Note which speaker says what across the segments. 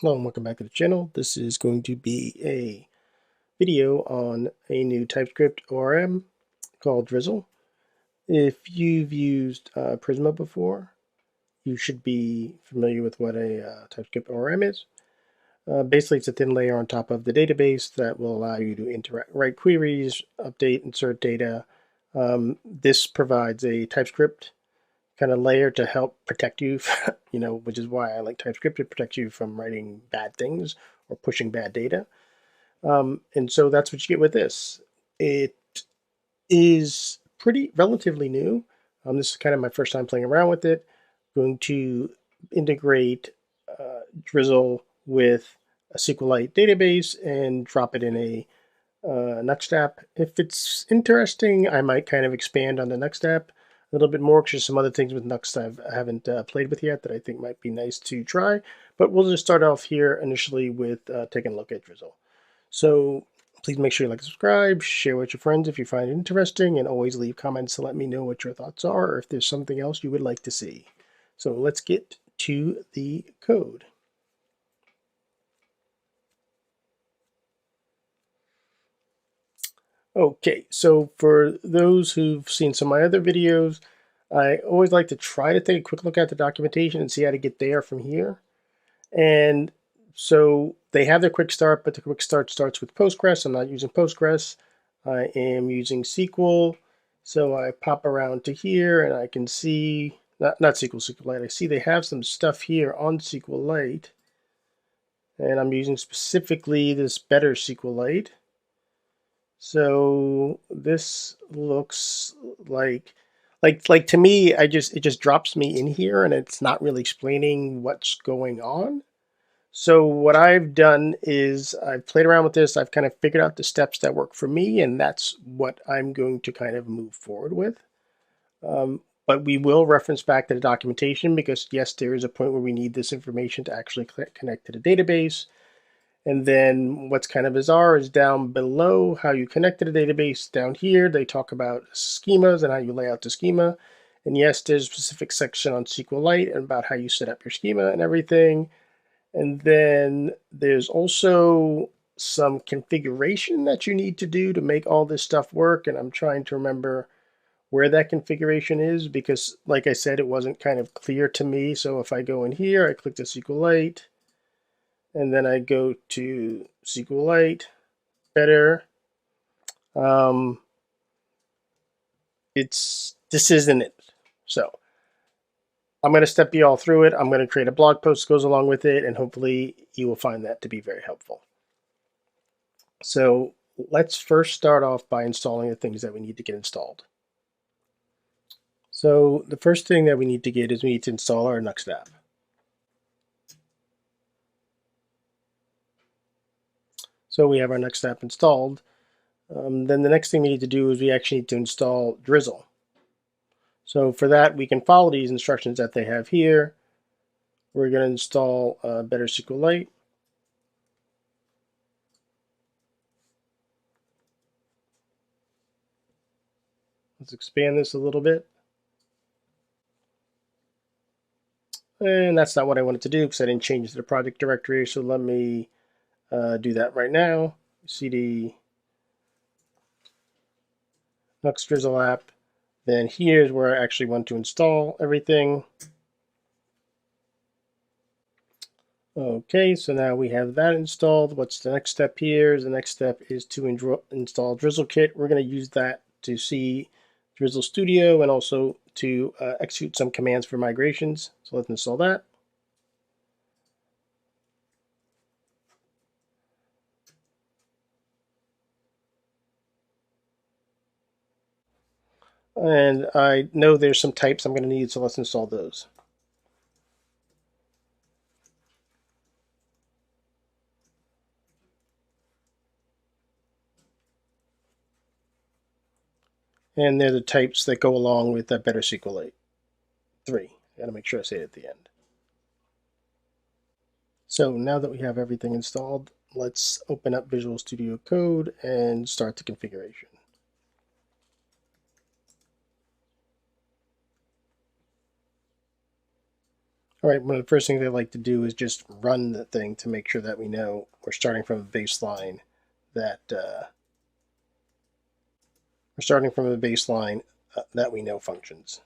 Speaker 1: Hello and welcome back to the channel. This is going to be a video on a new TypeScript ORM called Drizzle. If you've used Prisma before, you should be familiar with what a TypeScript ORM is. Basically, it's a thin layer on top of the database that will allow you to write queries, update, insert data. This provides a TypeScript kind of layer to help protect you, which is why I like TypeScript, to protect you from writing bad things or pushing bad data. And so that's what you get with this. It is relatively new. This is kind of my first time playing around with it. I'm going to integrate Drizzle with a SQLite database and drop it in a Nuxt app. If it's interesting, I might kind of expand on the Nuxt app a little bit more, because there's some other things with Nuxt I haven't played with yet that I think might be nice to try. But we'll just start off here initially with taking a look at Drizzle. So please make sure you like and subscribe, share with your friends if you find it interesting, and always leave comments to let me know what your thoughts are or if there's something else you would like to see. So let's get to the code. Okay, so for those who've seen some of my other videos, I always like to try to take a quick look at the documentation and see how to get there from here. And so they have their quick start, but the quick start starts with Postgres. I'm not using Postgres. I am using SQL. So I pop around to here and I can see, not SQLite. I see they have some stuff here on SQLite. And I'm using specifically this better SQLite. So this looks like to me, it just drops me in here and it's not really explaining what's going on. So what I've done is I've played around with this. I've kind of figured out the steps that work for me, and that's what I'm going to kind of move forward with. But we will reference back to the documentation because yes, there is a point where we need this information to actually connect to the database. And then what's kind of bizarre is down below how you connect to the database. Down here, they talk about schemas and how you lay out the schema. And yes, there's a specific section on SQLite and about how you set up your schema and everything. And then there's also some configuration that you need to do to make all this stuff work. And I'm trying to remember where that configuration is because, like I said, it wasn't kind of clear to me. So if I go in here, I click the SQLite. And then I go to SQLite, better. This isn't it. So I'm going to step you all through it. I'm going to create a blog post that goes along with it, and hopefully you will find that to be very helpful. So let's first start off by installing the things that we need to get installed. So the first thing that we need to get is we need to install our Nuxt app. So we have our Nuxt app installed. Then the next thing we need to do is we actually need to install Drizzle. So for that, we can follow these instructions that they have here. We're going to install better SQLite. Let's expand this a little bit. And that's not what I wanted to do because I didn't change the project directory. So let me do that right now. cd Nuxt Drizzle app. Then here's where I actually want to install everything. Okay, so now we have that installed. What's the next step here? The next step is to install Drizzle Kit. We're going to use that to see Drizzle Studio and also to execute some commands for migrations. So let's install that. And I know there's some types I'm going to need, so let's install those. And they're the types that go along with that better SQLite 3. I got to make sure I say it at the end. So now that we have everything installed, let's open up Visual Studio Code and start the configuration. All right, one of the first things I like to do is just run the thing to make sure that we know we're starting from a baseline that that we know functions.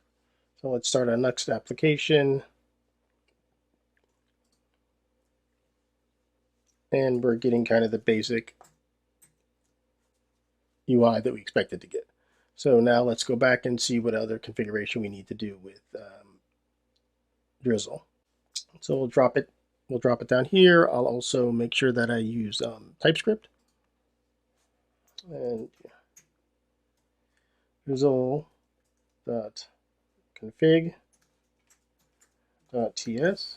Speaker 1: So let's start a Nuxt application. And we're getting kind of the basic UI that we expected to get. So now let's go back and see what other configuration we need to do with Drizzle. So we'll drop it down here. I'll also make sure that I use TypeScript. And drizzle.config.ts.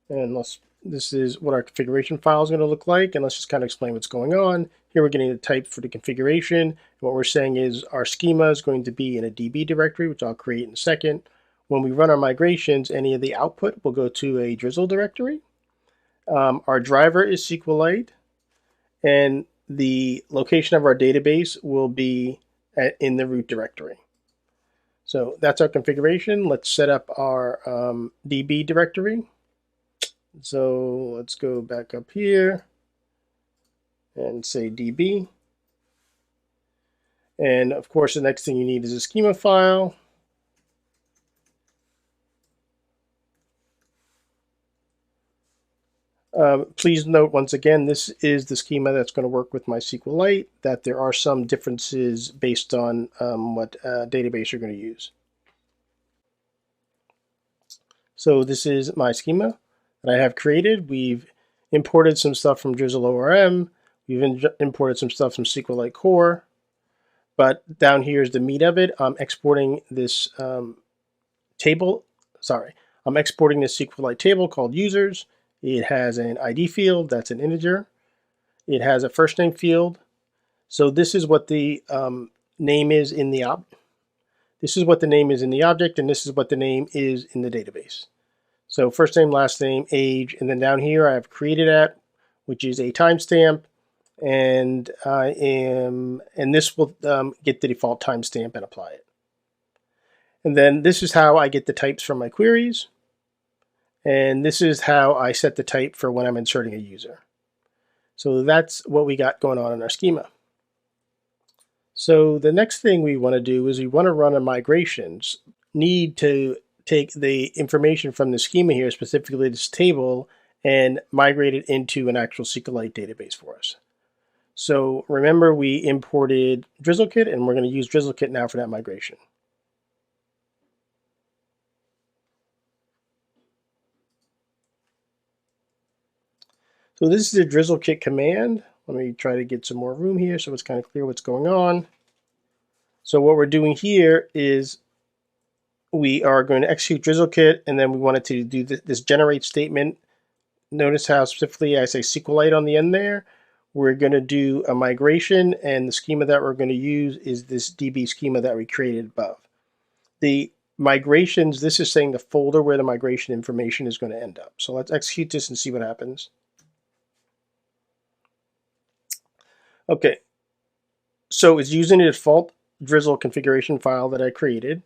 Speaker 1: And this is what our configuration file is going to look like. And let's just kind of explain what's going on. Here we're getting the type for the configuration. And what we're saying is our schema is going to be in a DB directory, which I'll create in a second. When we run our migrations, any of the output will go to a Drizzle directory. Our driver is SQLite, and the location of our database will be in the root directory. So that's our configuration. Let's set up our DB directory. So let's go back up here and say DB. And of course, the next thing you need is a schema file. Please note once again, this is the schema that's going to work with my SQLite, that there are some differences based on what database you're going to use. So this is my schema that I have created. We've imported some stuff from Drizzle ORM. We've imported some stuff from SQLite Core. But down here is the meat of it. I'm exporting this table. Sorry, I'm exporting this SQLite table called users. It has an ID field, that's an integer. It has a first name field. So this is what the name is in the object. This is what the name is in the object, and this is what the name is in the database. So first name, last name, age, and then down here I have created at, which is a timestamp, and this will get the default timestamp and apply it. And then this is how I get the types from my queries. And this is how I set the type for when I'm inserting a user. So that's what we got going on in our schema. So the next thing we want to do is we want to run a migrations. Need to take the information from the schema here, specifically this table, and migrate it into an actual SQLite database for us. So remember, we imported Drizzle Kit, and we're going to use Drizzle Kit now for that migration. So this is a Drizzle Kit command. Let me try to get some more room here so it's kind of clear what's going on. So what we're doing here is we are going to execute Drizzle Kit, and then we wanted to do this generate statement. Notice how specifically I say SQLite on the end there. We're going to do a migration, and the schema that we're going to use is this DB schema that we created above. The migrations, this is saying the folder where the migration information is going to end up. So let's execute this and see what happens. Okay, so it's using the default Drizzle configuration file that I created.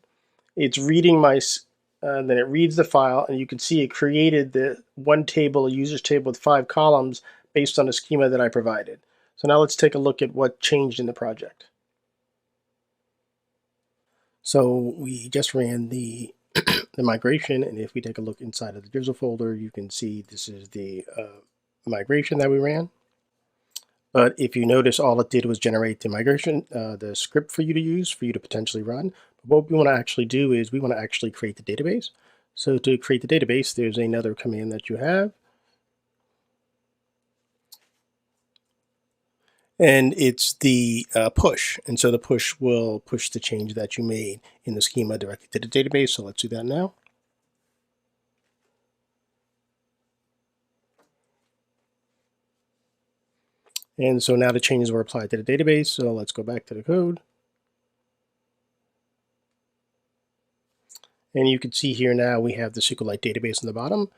Speaker 1: It's reading then it reads the file, and you can see it created the one table, a users table with 5 columns based on the schema that I provided. So now let's take a look at what changed in the project. So we just ran the migration, and if we take a look inside of the Drizzle folder, you can see this is the migration that we ran. But if you notice, all it did was generate the migration, the script for you to use, for you to potentially run. But what we want to actually do is we want to actually create the database. So to create the database, there's another command that you have. And it's the push. And so the push will push the change that you made in the schema directly to the database. So let's do that now. And so now the changes were applied to the database. So let's go back to the code. And you can see here now we have the SQLite database on the bottom.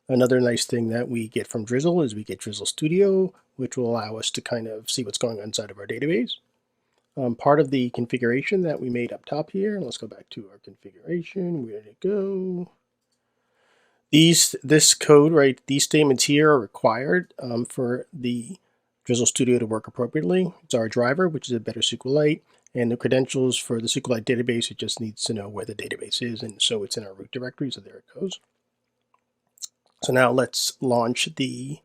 Speaker 1: Another nice thing that we get from Drizzle is we get Drizzle Studio, which will allow us to kind of see what's going on inside of our database. Part of the configuration that we made up top here, let's go back to our configuration. Where did it go? This code, right, these statements here are required for the Drizzle Studio to work appropriately. It's our driver, which is a better SQLite, and the credentials for the SQLite database, it just needs to know where the database is, and so it's in our root directory, so there it goes. So now let's launch the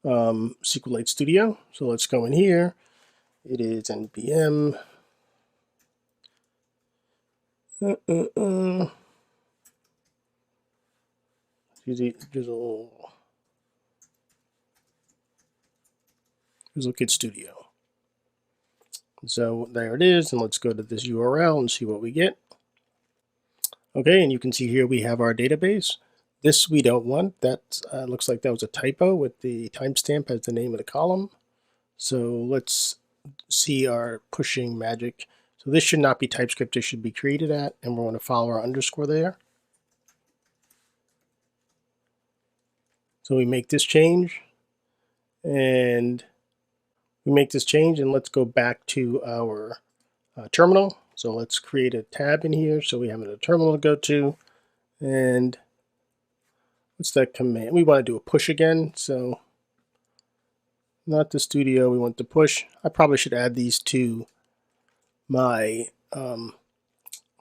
Speaker 1: SQLite Studio. So let's go in here. It is npm Drizzle Kit Studio. So there it is, and let's go to this URL and see what we get. Okay, and you can see here we have our database. This we don't want. That looks like that was a typo with the timestamp as the name of the column. So let's see our pushing magic. So this should not be TypeScript, this should be created at, and we're going to follow our underscore there. So we make this change, and let's go back to our terminal. So let's create a tab in here so we have a terminal to go to, and what's that command? We want to do a push again, so not the studio, we want the push. I probably should add these to my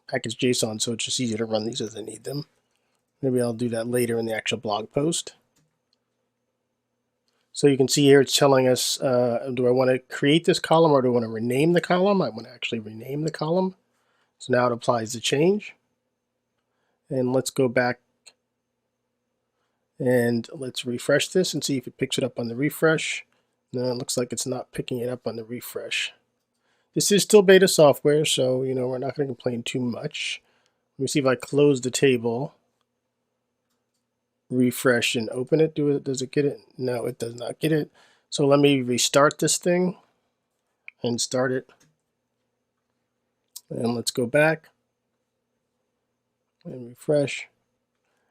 Speaker 1: package JSON so it's just easier to run these as I need them. Maybe I'll do that later in the actual blog post. So you can see here it's telling us, do I want to create this column or do I want to rename the column? I want to actually rename the column. So now it applies the change. And let's go back and let's refresh this and see if it picks it up on the refresh. No, it looks like it's not picking it up on the refresh. This is still beta software, so we're not going to complain too much. Let me see if I close the table, refresh and open it. Does it get it? No, it does not get it. So let me restart this thing and start it. And let's go back and refresh.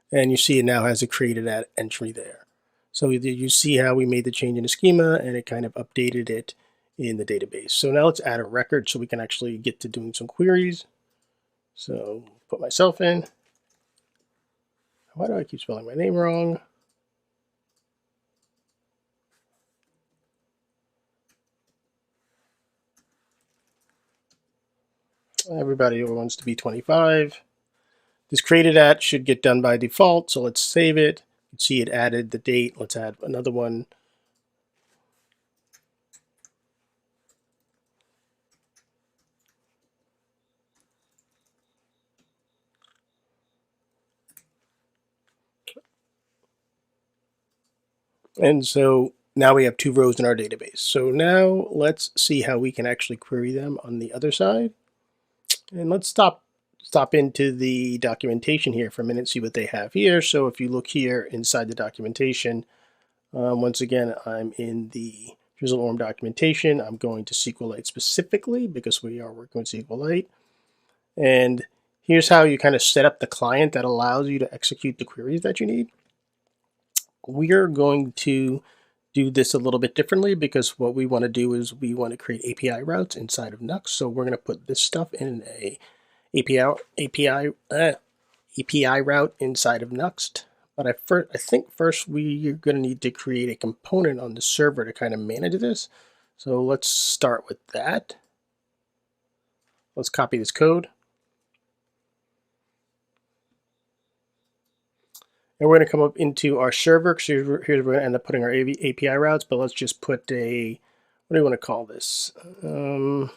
Speaker 1: And you see it now has a created at entry there. So you see how we made the change in the schema and it kind of updated it in the database. So now let's add a record so we can actually get to doing some queries. So put myself in. Why do I keep spelling my name wrong? Everybody wants to be 25. This created at should get done by default, so let's save it. You can see it added the date. Let's add another one. And so now we have 2 rows in our database. So now let's see how we can actually query them on the other side. And let's stop into the documentation here for a minute, see what they have here. So if you look here inside the documentation, once again, I'm in the Drizzle ORM documentation. I'm going to SQLite specifically because we are working with SQLite. And here's how you kind of set up the client that allows you to execute the queries that you need. We are going to do this a little bit differently because what we want to do is we want to create API routes inside of Nuxt. So we're going to put this stuff in a API route inside of Nuxt. But I think first we're going to need to create a component on the server to kind of manage this. So let's start with that. Let's copy this code. And we're going to come up into our server. So here's where we're going to end up putting our API routes, but let's just put a, what do you want to call this? We're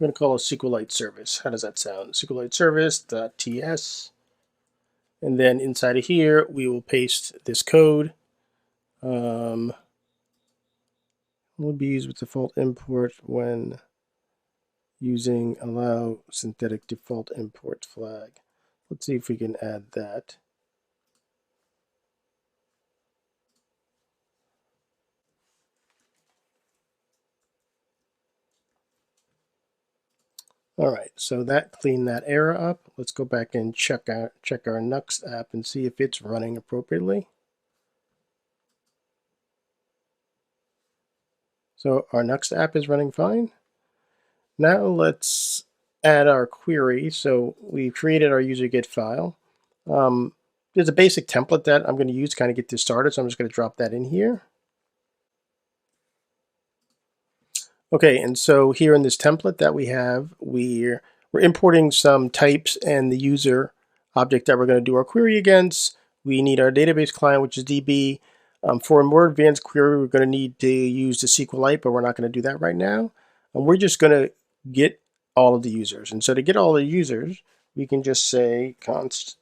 Speaker 1: going to call a SQLite service. How does that sound? SQLite service.ts. And then inside of here, we will paste this code. Will be used with default import when using allow synthetic default import flag. Let's see if we can add that. All right, so that cleaned that error up. Let's go back and check our Nuxt app and see if it's running appropriately. So our Nuxt app is running fine. Now let's add our query. So we created our user.get file. There's a basic template that I'm going to use to kind of get this started, so I'm just going to drop that in here. Okay, and so here in this template that we have, we're importing some types and the user object that we're going to do our query against. We need our database client, which is DB. For a more advanced query, we're going to need to use the SQLite, but we're not going to do that right now. And we're just going to get all of the users. And so to get all the users, we can just say const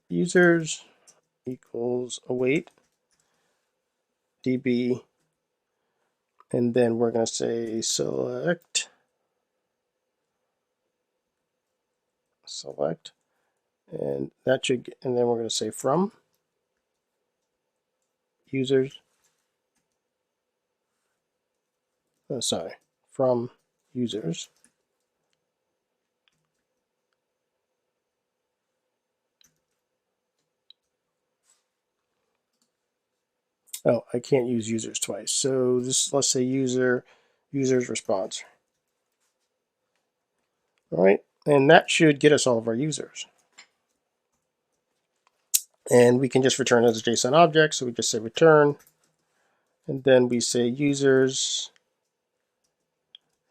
Speaker 1: users equals await DB, and then we're going to say select, and that should, and then we're going to say from users, from users. Oh, I can't use users twice. So this, let's say users response. All right, and that should get us all of our users. And we can just return as a JSON object. So we just say return, and then we say users,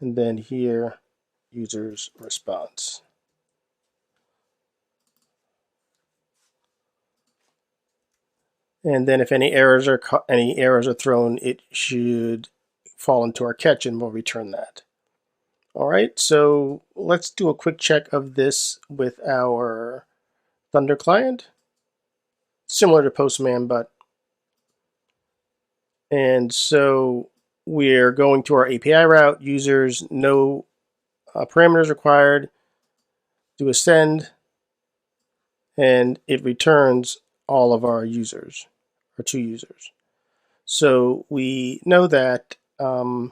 Speaker 1: and then here users response. And then if any errors are thrown, it should fall into our catch, and we'll return that. All right, so let's do a quick check of this with our Thunder client. Similar to Postman, and so we're going to our API route, users, no parameters required, do a send, and it returns all of our users, our 2 users. So we know that our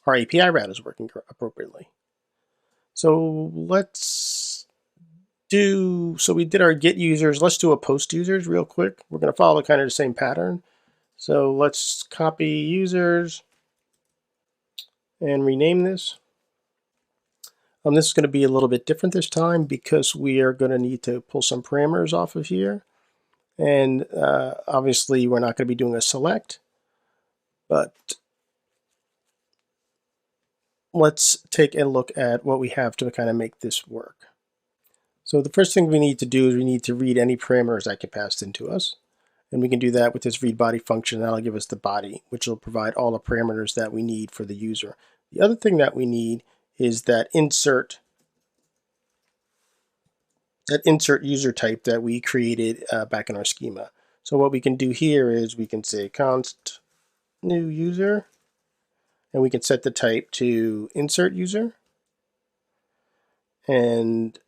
Speaker 1: API route is working appropriately. So we did our get users. Let's do a post users real quick. We're going to follow kind of the same pattern. So let's copy users and rename this. This is going to be a little bit different this time because we are going to need to pull some parameters off of here. And obviously we're not going to be doing a select, but let's take a look at what we have to kind of make this work. So the first thing we need to do is we need to read any parameters that get passed into us. And we can do that with this read body function. That'll give us the body, which will provide all the parameters that we need for the user. The other thing that we need is that insert user type that we created back in our schema. So what we can do here is we can say const new user, and we can set the type to insert user, and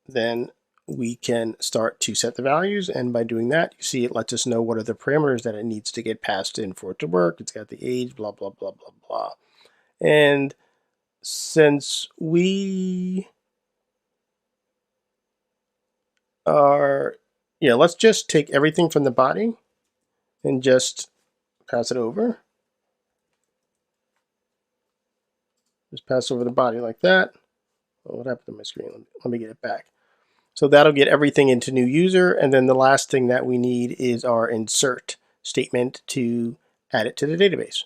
Speaker 1: then we can start to set the values. And by doing that, you see it lets us know what are the parameters that it needs to get passed in for it to work. It's got the age, blah, blah, blah, blah, blah. And since we are, let's just take everything from the body and just pass it over. Just pass over the body like that. Oh, what happened to my screen? Let me get it back. So that'll get everything into new user. And then the last thing that we need is our insert statement to add it to the database.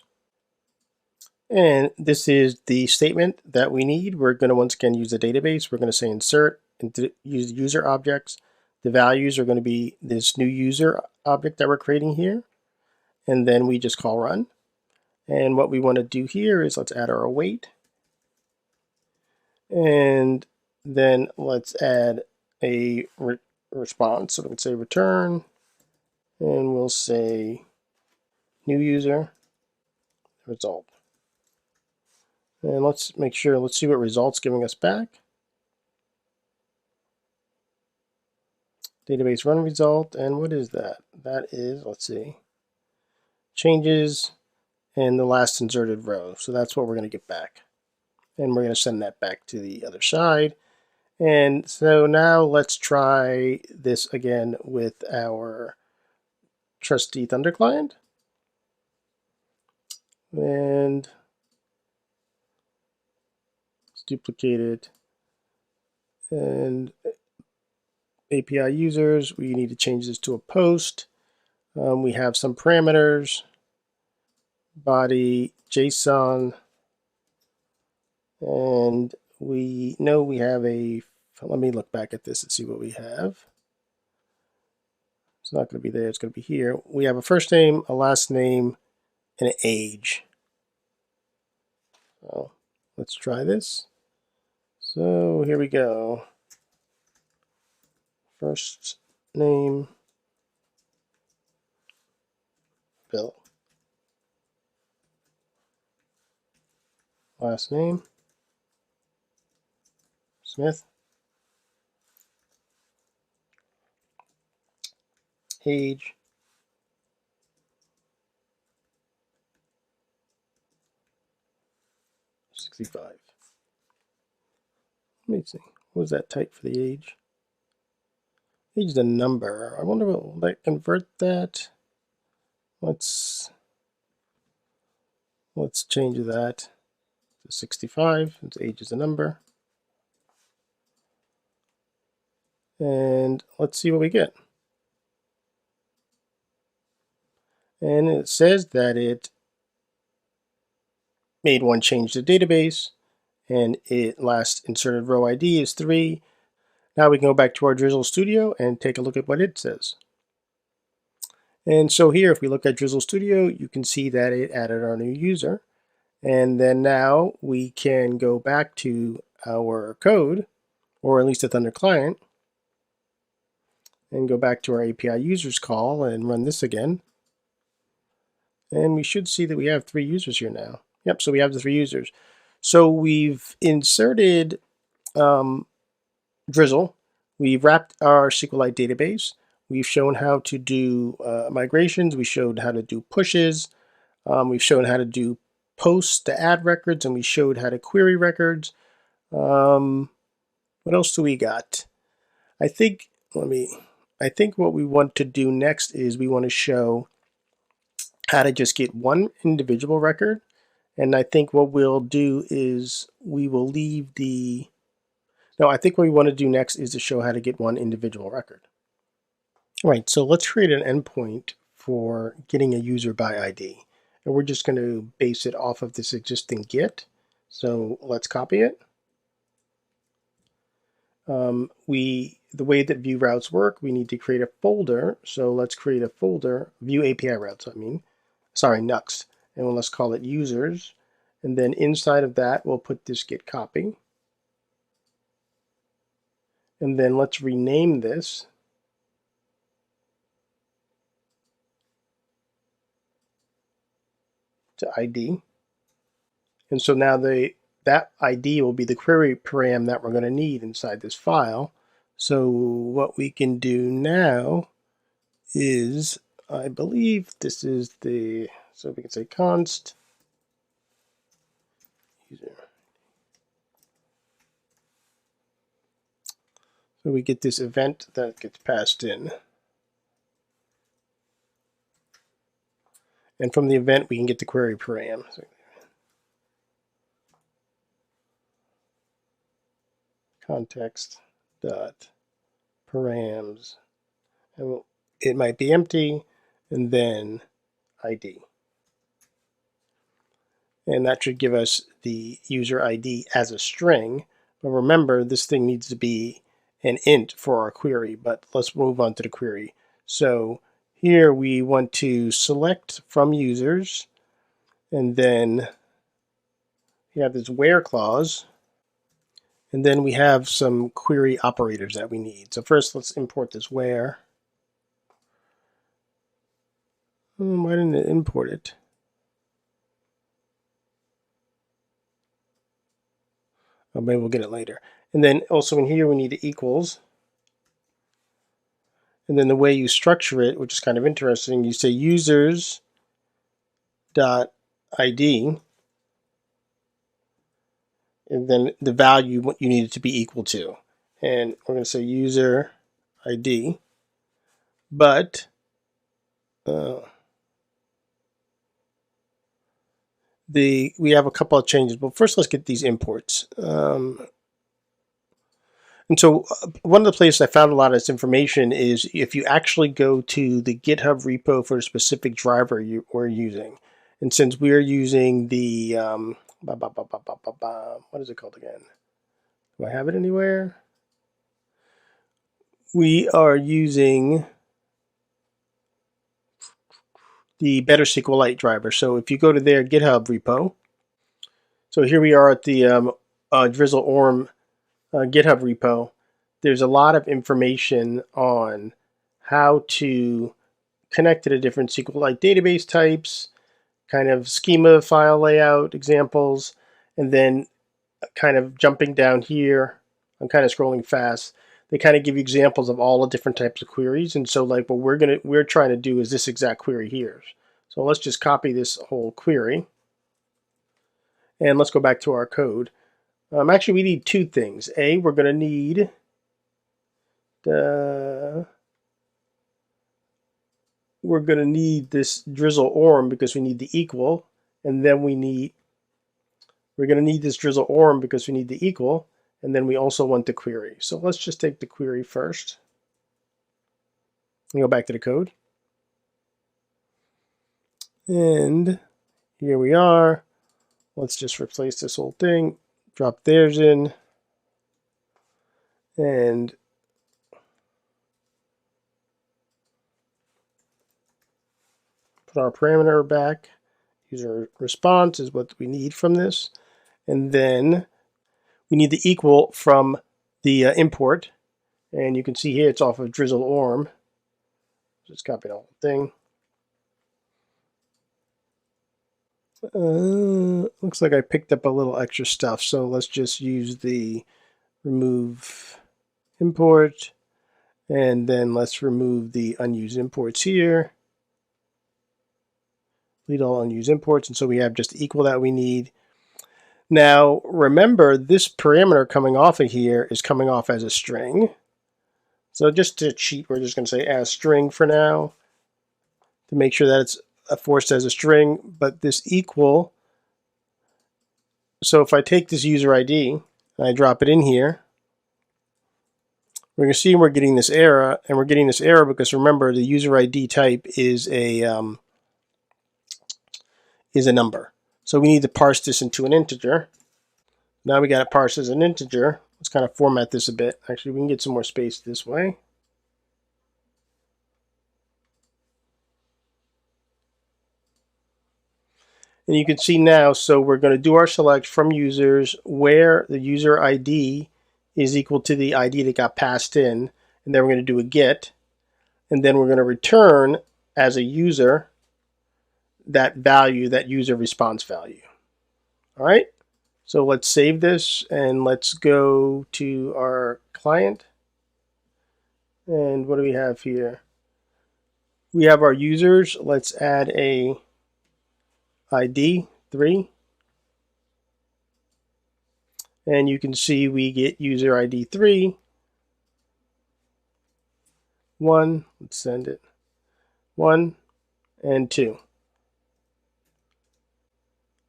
Speaker 1: And this is the statement that we need. We're going to once again use the database. We're going to say insert and use user objects. The values are going to be this new user object that we're creating here. And then we just call run. And what we want to do here is let's add our await. And then let's add a response. So we can say return, and we'll say new user result. And let's make sure, let's see what results giving us back. Database run result, and what is that? That is, let's see, changes and the last inserted row. So that's what we're going to get back. And we're going to send that back to the other side. And so now let's try this again with our trusty Thunder client. And let's duplicate it. And API users, we need to change this to a post. We have some parameters, body, JSON, and we know we have a, let me look back at this and see what we have. It's not going to be there, it's going to be here. We have a first name, a last name, and an age. So let's try this. So here we go. First name, Bill. Last name, Smith. Age, 65. Let me see. What was that type for the age? Age is a number. I wonder what will that convert that. Let's change that to 65 since age is a number. And let's see what we get. And it says that it made one change to database, and it last inserted row ID is 3. Now we can go back to our Drizzle Studio and take a look at what it says. And so here, if we look at Drizzle Studio, you can see that it added our new user. And then now we can go back to our code, or at least a Thunder client, and go back to our API users call and run this again. And we should see that we have 3 users here now. Yep, so we have the 3 users. So we've inserted Drizzle. We've wrapped our SQLite database. We've shown how to do migrations. We showed how to do pushes. We've shown how to do posts to add records, and we showed how to query records. What else do we got? I think what we want to do next is we want to show how to just get one individual record. And I think what we'll do is we will leave the, no, I think what we want to do next is to show how to get one individual record. All right, so let's create an endpoint for getting a user by ID. And we're just going to base it off of this existing get. So let's copy it. The way that view routes work, we need to create a folder. So let's create a folder, view API routes, Nuxt. And let's call it users. And then inside of that, we'll put this get copy. And then let's rename this to ID. And so now that ID will be the query param that we're going to need inside this file. So what we can do now is, I believe this is the, so we can say const user. So we get this event that gets passed in. And from the event, we can get the query param. So context dot params, and it might be empty, and then ID. And that should give us the user ID as a string. But remember, this thing needs to be an int for our query, but let's move on to the query. So here we want to select from users, and then we have this where clause, and then we have some query operators that we need. So first, let's import this where. Why didn't it import it? Oh, maybe we'll get it later. And then also in here, we need equals. And then the way you structure it, which is kind of interesting, you say users.id, and then the value what you need it to be equal to. And we're going to say user ID, but we have a couple of changes. But first, let's get these imports. And so one of the places I found a lot of this information is if you actually go to the GitHub repo for a specific driver we're using. And since we're using the, what is it called again? Do I have it anywhere? We are using the Better SQLite driver. So if you go to their GitHub repo, so here we are at the Drizzle ORM GitHub repo. There's a lot of information on how to connect to the different SQLite database types, kind of schema file layout examples, and then kind of jumping down here. I'm kind of scrolling fast. They kind of give you examples of all the different types of queries. And so like what we're trying to do is this exact query here. So let's just copy this whole query. And let's go back to our code. Actually, we need two things. We're going to need this Drizzle ORM because we need the equal, and then we're going to need this Drizzle ORM because we need the equal, and then we also want the query. So let's just take the query first. And go back to the code. And here we are. Let's just replace this whole thing, drop theirs in, and put our parameter back. User response is what we need from this. And then we need the equal from the import. And you can see here it's off of Drizzle ORM. Just copy the whole thing. Looks like I picked up a little extra stuff. So let's just use the remove import. And then let's remove the unused imports here. Delete all unused imports. And so we have just the equal that we need. Now, remember, this parameter coming off of here is coming off as a string. So just to cheat, we're just going to say as string for now to make sure that it's forced as a string. But this equal, so if I take this user ID and I drop it in here, we're going to see we're getting this error. And we're getting this error because remember, the user ID type is a number. So we need to parse this into an integer. Now we got it parsed as an integer. Let's kind of format this a bit. Actually, we can get some more space this way. And you can see now, so we're going to do our select from users where the user ID is equal to the ID that got passed in. And then we're going to do a get. And then we're going to return as a user that value, that user response value. All right. So let's save this and let's go to our client. And what do we have here? We have our users. Let's add a ID 3. And you can see we get user ID 3. 1. Let's send it. 1 and 2.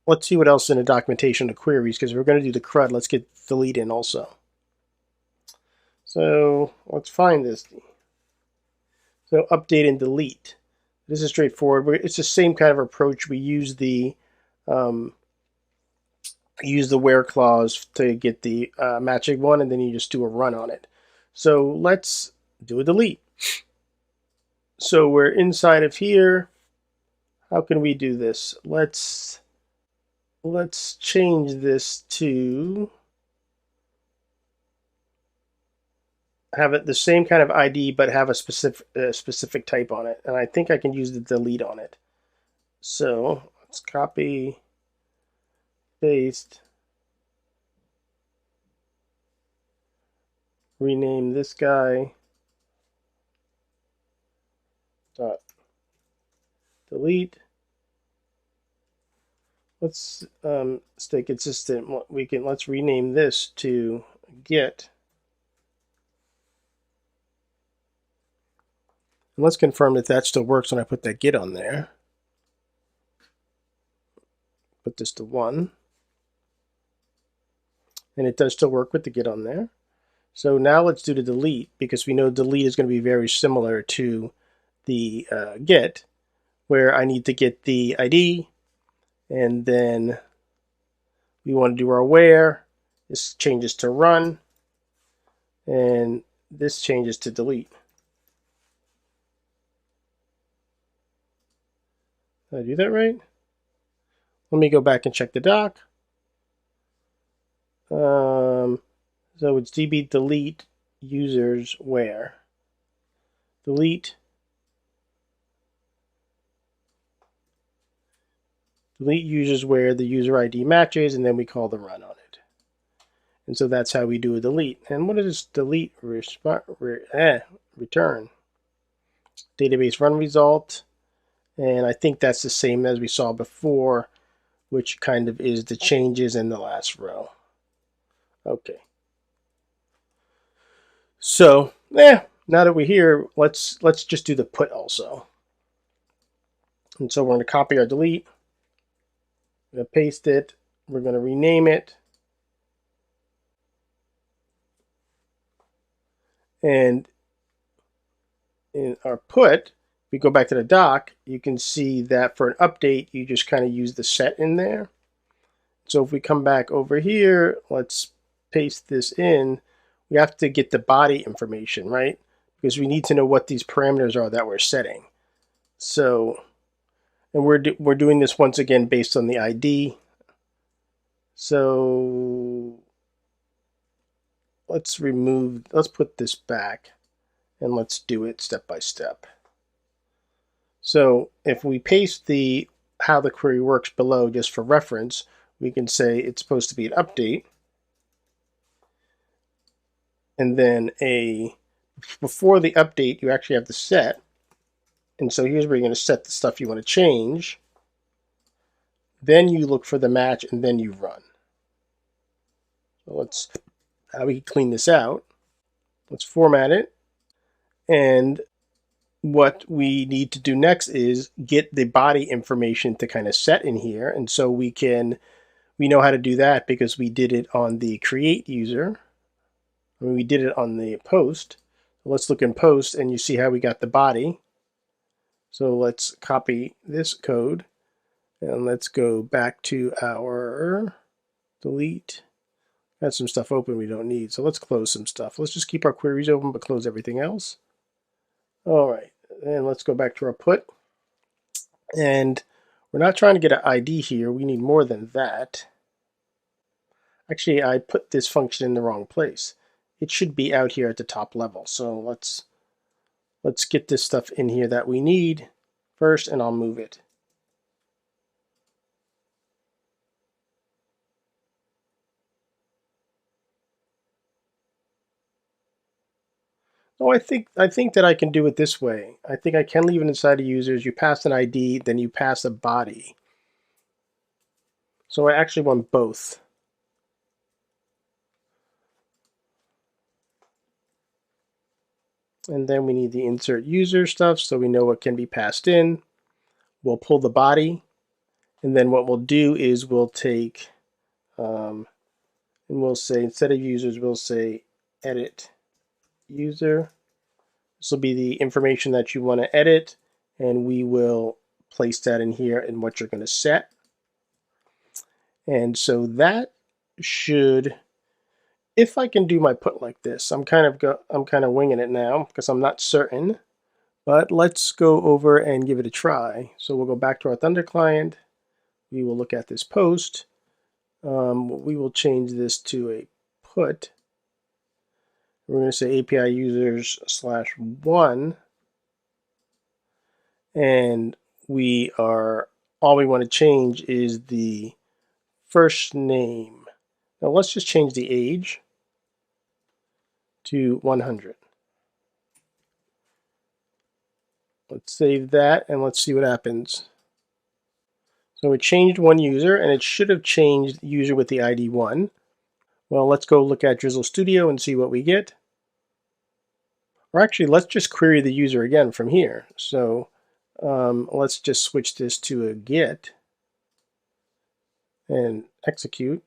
Speaker 1: Let's see what else in the documentation of queries, because we're going to do the CRUD. Let's get delete in also. So let's find this. So update and delete. This is straightforward. It's the same kind of approach. We use the where clause to get the matching one, and then you just do a run on it. So let's do a delete. So we're inside of here. How can we do this? Let's change this to have it the same kind of ID, but have a specific type on it. And I think I can use the delete on it. So let's copy, paste, rename this guy, dot delete. Let's stay consistent. Let's rename this to get. And let's confirm that still works when I put that get on there. Put this to 1. And it does still work with the get on there. So now let's do the delete, because we know delete is going to be very similar to the get, where I need to get the ID, and then we want to do our where. This changes to run, and this changes to delete. Did I do that right? Let me go back and check the doc. So it's db delete users where. Delete users where the user ID matches, and then we call the run on it. And so that's how we do a delete. And what does delete return? Database run result. And I think that's the same as we saw before, which kind of is the changes in the last row. Okay. So, now that we're here, let's just do the put also. And so we're going to copy our delete. We're going to paste it. We're going to rename it. And in our put, if we go back to the doc, you can see that for an update, you just kind of use the set in there. So if we come back over here, let's paste this in. We have to get the body information, right? Because we need to know what these parameters are that we're setting. So, and we're doing this once again based on the ID. So let's put this back, and let's do it step by step. So if we paste how the query works below just for reference, we can say it's supposed to be an update, and then before the update you actually have to set. And so here's where you're going to set the stuff you want to change. Then you look for the match, and then you run. So how we clean this out. Let's format it. And what we need to do next is get the body information to kind of set in here. And so we know how to do that because we did it on the create user. We did it on the post. Let's look in post, and you see how we got the body. So let's copy this code, and let's go back to our delete. Got some stuff open we don't need, so let's close some stuff. Let's just keep our queries open but close everything else. All right, and let's go back to our put. And we're not trying to get an ID here. We need more than that. Actually, I put this function in the wrong place. It should be out here at the top level. So let's get this stuff in here that we need first, and I'll move it. Oh, I think that I can do it this way. I think I can leave it inside of users. You pass an ID, then you pass a body. So I actually want both. And then we need the insert user stuff so we know what can be passed in. We'll pull the body, and then what we'll do is we'll take and we'll say, instead of users, we'll say edit user. This will be the information that you want to edit, and we will place that in here in what you're going to set. And so that should, if I can do my put like this, I'm kind of winging it now because I'm not certain, but let's go over and give it a try. So we'll go back to our Thunder client. We will look at this post. We will change this to a put. We're going to say API users /1, and all we want to change is the first name. Now let's just change the age to 100. Let's save that, and let's see what happens. So it changed one user, and it should have changed user with the ID 1. Well, let's go look at Drizzle Studio and see what we get. Or actually, let's just query the user again from here. So let's just switch this to a get and execute.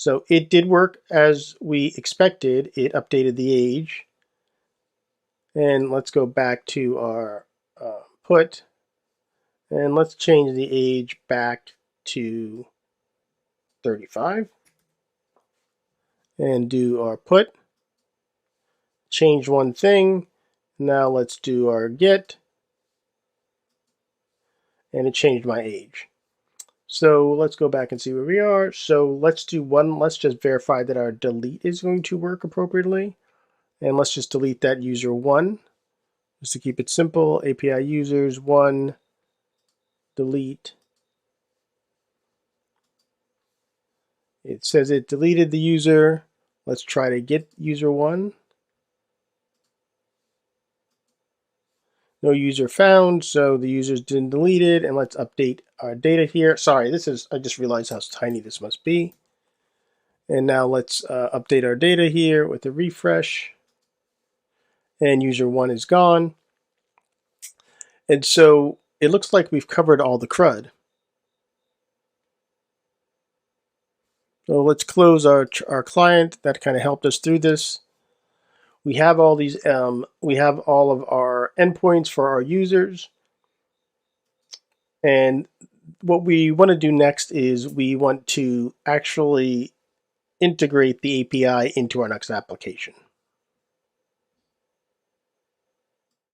Speaker 1: So it did work as we expected. It updated the age. And let's go back to our put. And let's change the age back to 35. And do our put. Change one thing. Now let's do our get. And it changed my age. So let's go back and see where we are. So let's do one. Let's just verify that our delete is going to work appropriately. And let's just delete that user 1. Just to keep it simple, API users 1, delete. It says it deleted the user. Let's try to get user 1. No user found, so the users didn't delete it. And let's update our data here. Sorry, I just realized how tiny this must be. And now let's update our data here with a refresh. And user 1 is gone. And so it looks like we've covered all the CRUD. So let's close our client. That kind of helped us through this. We have all these. We have all of our endpoints for our users. And what we want to do next is we want to actually integrate the API into our Nuxt application.